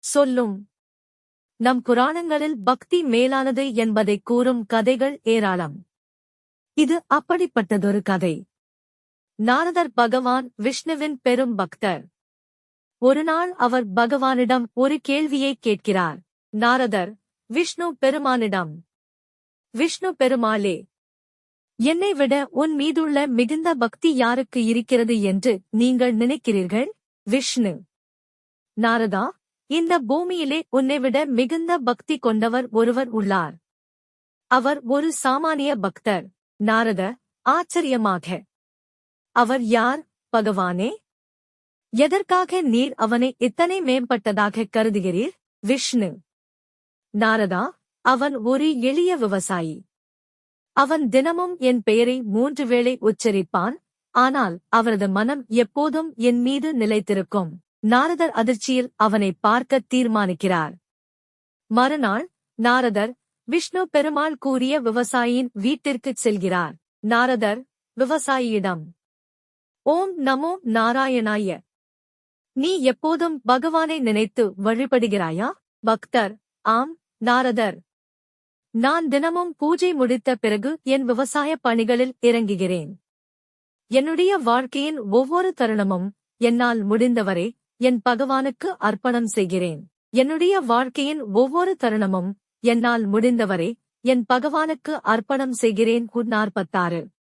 சொல்லும். நம் புராணங்களில் பக்தி மேலானது என்பதைக் கூறும் கதைகள் ஏராளம். இது அப்படிப்பட்டதொரு கதை. நாரதர் பகவான் விஷ்ணுவின் பெரும் பக்தர். ஒருநாள் அவர் பகவானிடம் ஒரு கேள்வியை கேட்கிறார். நாரதர் விஷ்ணு பெருமானிடம், விஷ்ணு பெருமாளே, என்னை விட உன் மீதுள்ள மிகுந்த பக்தி யாருக்கு இருக்கிறது என்று நீங்கள் நினைக்கிறீர்கள்? விஷ்ணு: நாரதா, இந்த பூமியிலே உன்னைவிட மிகுந்த பக்தி கொண்டவர் ஒருவர் உள்ளார். அவர் ஒரு சாமானிய பக்தர். நாரத: ஆச்சரியமாக. அவர் யார் பகவானே? எதற்காக நீர் அவனை இத்தனை மேம்பட்டதாக கருதுகிறீர்? விஷ்ணு: நாரதா, அவன் ஒரு எளிய விவசாயி. அவன் தினமும் என் பெயரை 3 வேளை உச்சரிப்பான். ஆனால் அவரது மனம் எப்போதும் என் மீது நிலைத்திருக்கும். நாரதர் அதிர்ச்சியில் அவனை பார்க்க தீர்மானிக்கிறார். மறுநாள் நாரதர் விஷ்ணு பெருமாள் கூறிய விவசாயியின் வீட்டிற்குச் செல்கிறார். நாரதர் விவசாயியிடம், ஓம் நமோ நாராயணாய. நீ எப்போதும் பகவானை நினைத்து வழிபடுகிறாயா? பக்தர்: ஆம் நாரதர். நான் தினமும் பூஜை முடித்த பிறகு என் விவசாய பணிகளில் இறங்குகிறேன். என்னுடைய வாழ்க்கையின் ஒவ்வொரு தருணமும் என்னால் முடிந்தவரை என் பகவானுக்கு அர்ப்பணம் செய்கிறேன். என்னுடைய வாழ்க்கையின் ஒவ்வொரு தருணமும் என்னால் முடிந்தவரை என் பகவானுக்கு அர்ப்பணம் செய்கிறேன். 46